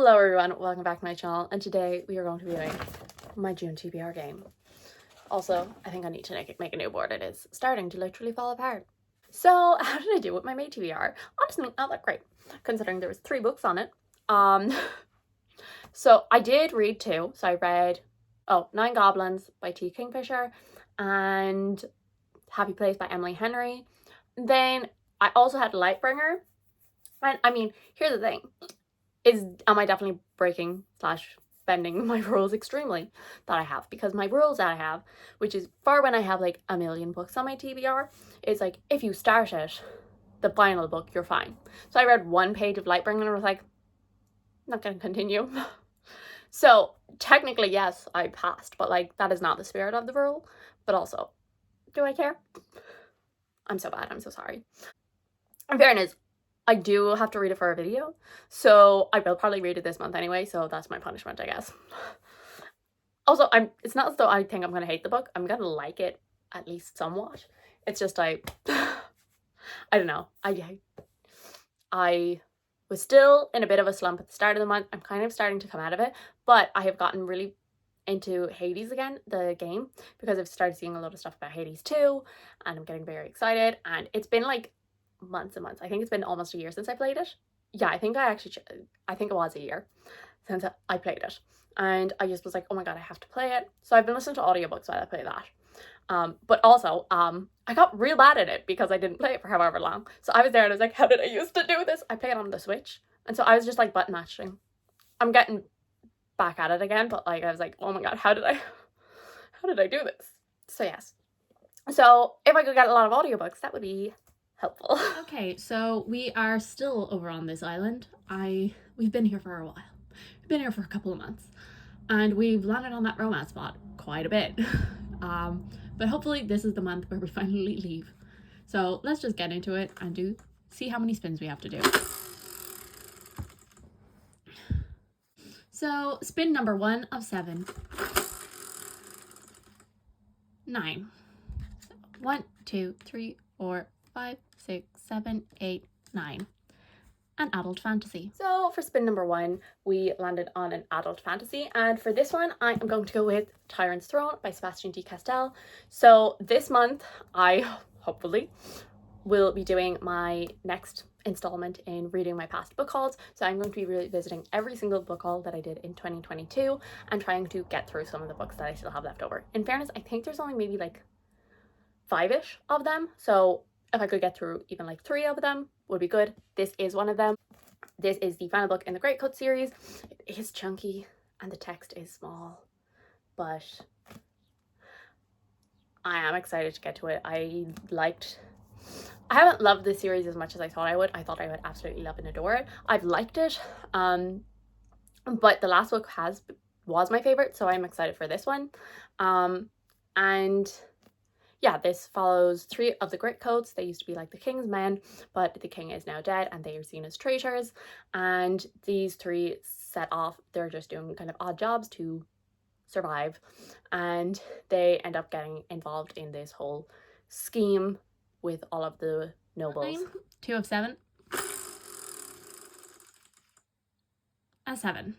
Hello everyone, welcome back to my channel, and today we are going to be doing my June TBR game. Also, I think I need to make a new board. It is starting to literally fall apart. So, how did I do with my May TBR? Honestly, not that great, considering there was 3 books on it. So I did read 2. So I read, Nine Goblins by T. Kingfisher and Happy Place by Emily Henry. Then I also had Lightbringer. And I mean, here's the thing. Am I definitely breaking / bending my rules extremely that I have? Because my rules that I have, which is for when I have like a million books on my TBR, is like, if you start it, the final book, you're fine. So I read 1 page of Lightbringer and I was like, I'm not gonna continue. So technically, yes, I passed, but like, that is not the spirit of the rule. But also, do I care? I'm so bad, I'm so sorry. In fairness, I do have to read it for a video, so I will probably read it this month anyway, so that's my punishment, I guess. Also, it's not as though I think I'm gonna hate the book. I'm gonna like it at least somewhat. It's just I don't know. I was still in a bit of a slump at the start of the month. I'm kind of starting to come out of it, but I have gotten really into Hades again, the game, because I've started seeing a lot of stuff about Hades 2, and I'm getting very excited, and it's been like months and months. I think it's been almost a year since I played it. Yeah, I think it was a year since I played it, and I just was like, oh my god, I have to play it. So I've been listening to audiobooks while I play that. But also I got real bad at it because I didn't play it for however long. So I was there and I was like, how did I used to do this? I play it on the Switch, and so I was just like button mashing. I'm getting back at it again, but like I was like, oh my god, how did I do this? So yes, so if I could get a lot of audiobooks, that would be helpful. Okay, so we are still over on this island. We've been here for a while. We've been here for a couple of months, and we've landed on that romance spot quite a bit. But hopefully this is the month where we finally leave. So let's just get into it and see how many spins we have to do. So spin number 1 of 7. 9. 1, 2, 3, 4, 5, 6, 7, 8, 9. An adult fantasy. So for spin number 1, we landed on an adult fantasy, and for this one I am going to go with Tyrant's Throne by Sebastian D. Castell. So this month I hopefully will be doing my next installment in reading my past book hauls. So I'm going to be revisiting every single book haul that I did in 2022 and trying to get through some of the books that I still have left over. In fairness, I think there's only maybe like 5-ish of them, so if I could get through even like 3 of them would be good. This is one of them. This is the final book in the Great Cut series. It is chunky and the text is small, but I am excited to get to it. I haven't loved this series as much as I thought I would. I thought I would absolutely love and adore it. I've liked it, but the last book was my favorite, so I'm excited for this one. And yeah, this follows 3 of the Great Coats. They used to be like the king's men, but the king is now dead and they are seen as traitors. And these 3 set off, they're just doing kind of odd jobs to survive. And they end up getting involved in this whole scheme with all of the nobles. 9, 2 of 7. A 7.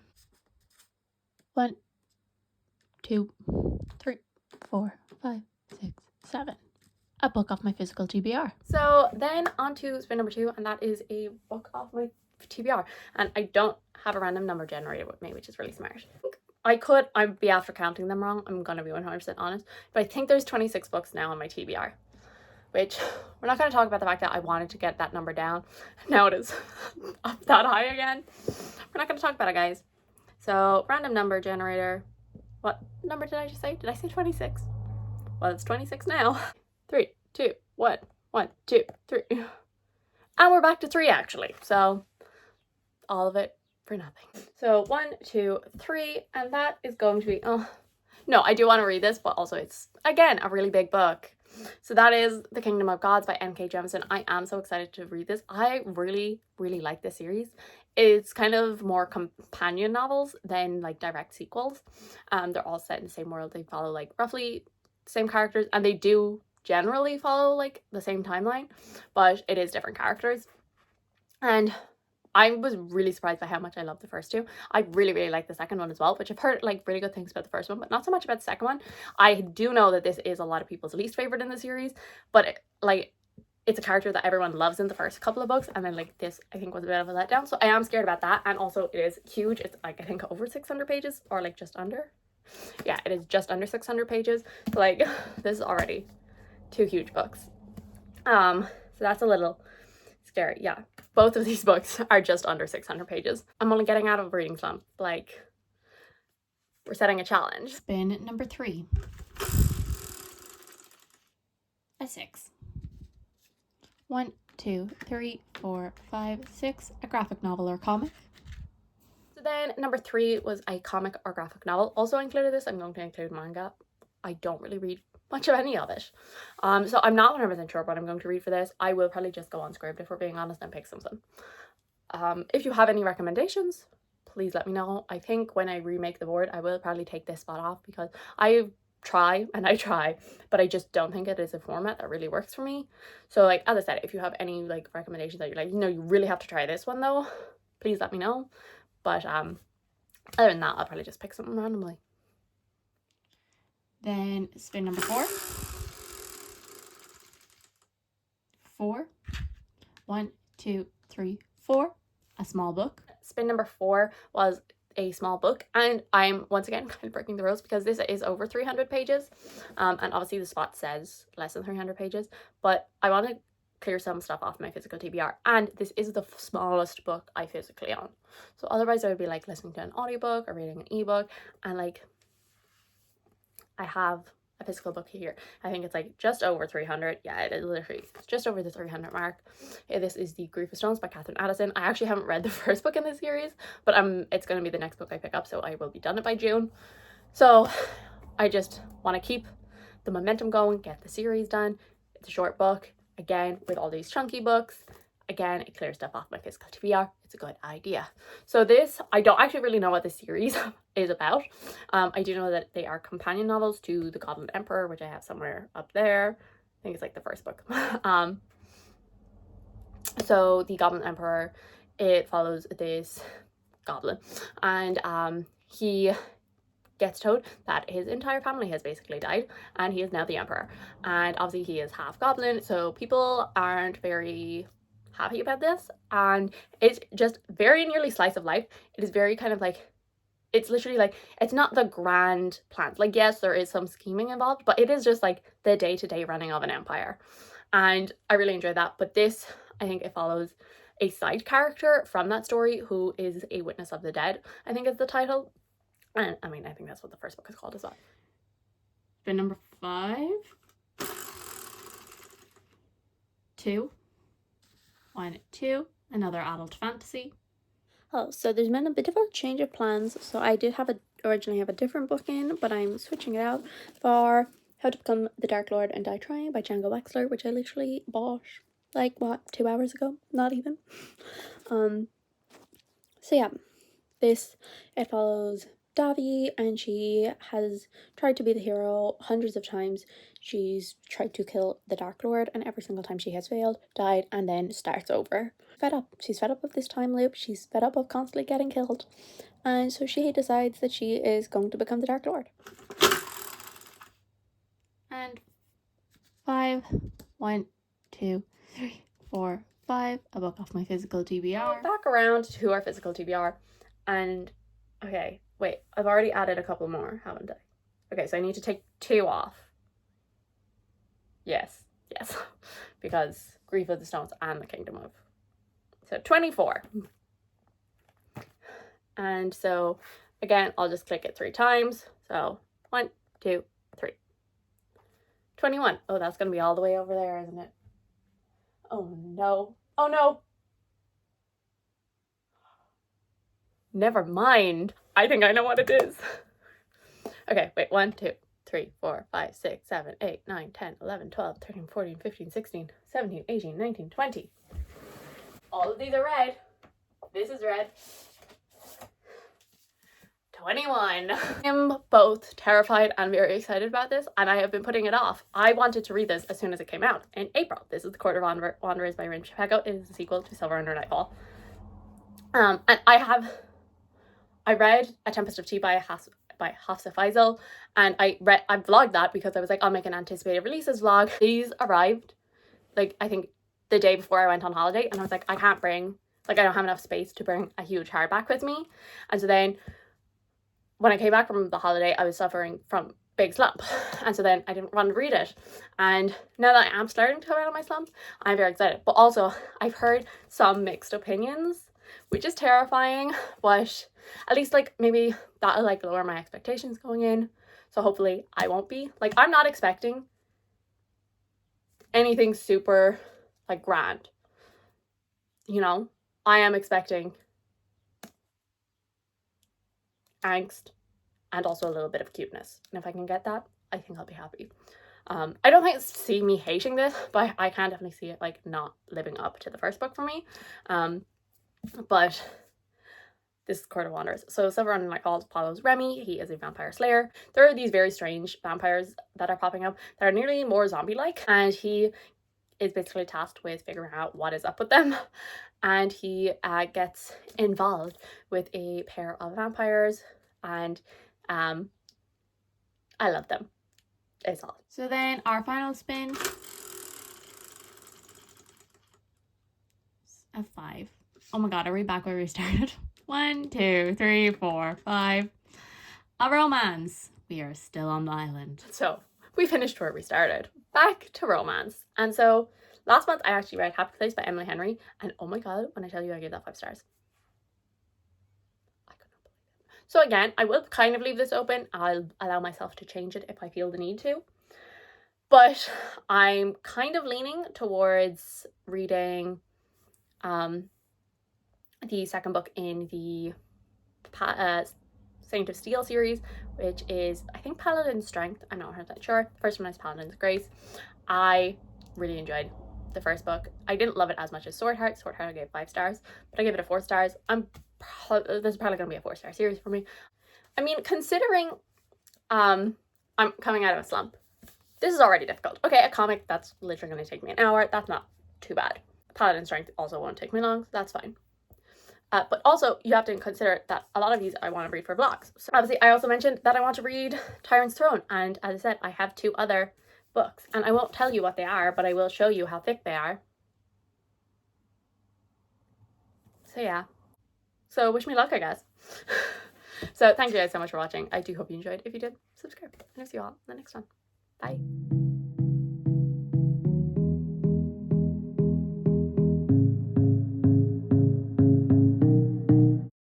1, 2, 3, 4, 5, 6, 7. A book off my physical TBR. So then on to spin number 2, and that is a book off my TBR. And I don't have a random number generator with me, which is really smart. I'd be after counting them wrong. I'm gonna be 100% honest, but I think there's 26 books now on my TBR, which we're not going to talk about the fact that I wanted to get that number down. Now it is up that high again. We're not going to talk about it, guys. So random number generator. What number did I just say? Did I say 26? Well, it's 26 now. 3, 2, 1, 1, 2, 3. And we're back to 3 actually. So all of it for nothing. So 1, 2, 3, and that is going to be, oh no, I do want to read this, but also it's again a really big book. So that is The Kingdom of Gods by N.K. Jemisin. I am so excited to read this. I really, really like this series. It's kind of more companion novels than like direct sequels. They're all set in the same world. They follow like roughly the same characters, and they do generally follow like the same timeline, but it is different characters. And I was really surprised by how much I loved the first two. I really, really like the second one as well, which I've heard like really good things about the first one, but not so much about the second one. I do know that this is a lot of people's least favorite in the series, but like it's a character that everyone loves in the first couple of books, and then like this I think was a bit of a letdown, so I am scared about that. And also it is huge. It's like I think over 600 pages, or like just under. Yeah, it is just under 600 pages, so like this is already 2 huge books. So that's a little scary. Yeah, both of these books are just under 600 pages. I'm only getting out of reading slump. Like, we're setting a challenge. Spin number 3. A 6. 1, 2, 3, 4, 5, 6. A graphic novel or comic. So then number 3 was a comic or graphic novel. Also included this, I'm going to include manga. I don't really read much of any of it. So I'm not 100% sure what I'm going to read for this. I will probably just go on SCRIBD if we're being honest and pick something. If you have any recommendations, please let me know. I think when I remake the board, I will probably take this spot off because I try, but I just don't think it is a format that really works for me. So like, as I said, if you have any like recommendations that you're like, you know, you really have to try this one though, please let me know. But other than that, I'll probably just pick something randomly. Then spin number 4. 4. 1, 2, 3, 4. A small book. Spin number 4 was a small book, and I'm once again kind of breaking the rules because this is over 300 pages, and obviously the spot says less than 300 pages, but I want to clear some stuff off my physical TBR, and this is the smallest book I physically own. So otherwise I would be like listening to an audiobook or reading an ebook, and like I have a physical book here. I think it's like just over 300. Yeah, it is literally just over the 300 mark. This is The Grief of Stones by Catherine Addison. I actually haven't read the first book in this series, but it's going to be the next book I pick up, so I will be done it by June. So I just want to keep the momentum going, get the series done. It's a short book. Again, with all these chunky books, again, it clears stuff off my physical TBR. It's a good idea. So this, I don't actually really know what this series is about. I do know that they are companion novels to The Goblin Emperor, which I have somewhere up there. I think it's like the first book. So The Goblin Emperor, it follows this goblin, and he gets told that his entire family has basically died and he is now the emperor, and obviously he is half goblin, so people aren't very happy about this, and it's just very nearly slice of life. It is very kind of like, it's literally like, it's not the grand plans, like yes there is some scheming involved, but it is just like the day-to-day running of an empire, and I really enjoyed that. But this, I think it follows a side character from that story who is a witness of the dead, I think is the title. And I mean, I think that's what the first book is called as well. Spin number 5. 2. 1, 2. Another adult fantasy. Oh, so there's been a bit of a change of plans. So I did originally have a different book in, but I'm switching it out for How to Become the Dark Lord and Die Trying by Django Wexler, which I literally bought like what, 2 hours ago? Not even. So yeah, it follows Davi, and she has tried to be the hero hundreds of times. She's tried to kill the Dark Lord, and every single time she has failed, died, and then starts over. Fed up. She's fed up of this time loop. She's fed up of constantly getting killed. And so she decides that she is going to become the Dark Lord. And 5. 1, 2, 3, 4, 5. A book off my physical TBR. Back around to our physical TBR, and okay, wait, I've already added a couple more, haven't I? Okay, so I need to take 2 off. Yes, because Grief of the Stones and the Kingdom of. So 24. And so again, I'll just click it 3 times. So 1, 2, 3. 21. Oh, that's going to be all the way over there, isn't it? Oh no. Oh no. Never mind. I think I know what it is. Okay, wait. 1, 2, 3, 4, 5, 6, 7, 8, 9, 10, 11, 12, 13, 14, 15, 16, 17, 18, 19, 20. All of these are red. This is red. 21. I'm both terrified and very excited about this, and I have been putting it off. I wanted to read this as soon as it came out in April. This is The Court of Wanderers by Rin Chicago. It is the sequel to Silver Under Nightfall. And I read A Tempest of Tea by Hafsa Faisal, and I vlogged that because I was like, I'll make an anticipated releases vlog. These arrived like I think the day before I went on holiday, and I was like, I don't have enough space to bring a huge hardback with me. And so then when I came back from the holiday, I was suffering from big slump, and so then I didn't want to read it. And now that I am starting to come out of my slump, I'm very excited. But also I've heard some mixed opinions, which is terrifying, but at least like maybe that'll like lower my expectations going in. So hopefully I won't be like, I'm not expecting anything super like grand, you know. I am expecting angst and also a little bit of cuteness, and if I can get that, I think I'll be happy. I don't think see me hating this, but I can definitely see it like not living up to the first book for me. But this is Court of Wanderers. So Silver on Nightfall follows Remy. He is a vampire slayer. There are these very strange vampires that are popping up that are nearly more zombie-like, and he is basically tasked with figuring out what is up with them. And he gets involved with a pair of vampires, and I love them. It's all. So then our final spin, a 5. Oh my god, are we back where we started? 1, 2, 3, 4, 5. A romance. We are still on the island. So we finished where we started. Back to romance. And so last month I actually read Happy Place by Emily Henry, and oh my god, when I tell you I gave that 5 stars. I could not believe it. So again, I will kind of leave this open. I'll allow myself to change it if I feel the need to. But I'm kind of leaning towards reading the second book in the Saint of Steel series, which is, I think, Paladin's Strength. I'm not 100% sure. The first one is Paladin's Grace. I really enjoyed the first book. I didn't love it as much as Swordheart. Swordheart I gave 5 stars, but I gave it a 4 stars. This is probably going to be a 4-star series for me. I mean, considering I'm coming out of a slump, this is already difficult. Okay, a comic, that's literally going to take me an hour. That's not too bad. Paladin's Strength also won't take me long, so that's fine. But also, you have to consider that a lot of these I want to read for vlogs. So obviously, I also mentioned that I want to read Tyrant's Throne. And as I said, I have 2 other books. And I won't tell you what they are, but I will show you how thick they are. So yeah. So wish me luck, I guess. So thank you guys so much for watching. I do hope you enjoyed. If you did, subscribe. And I'll see you all in the next one. Bye.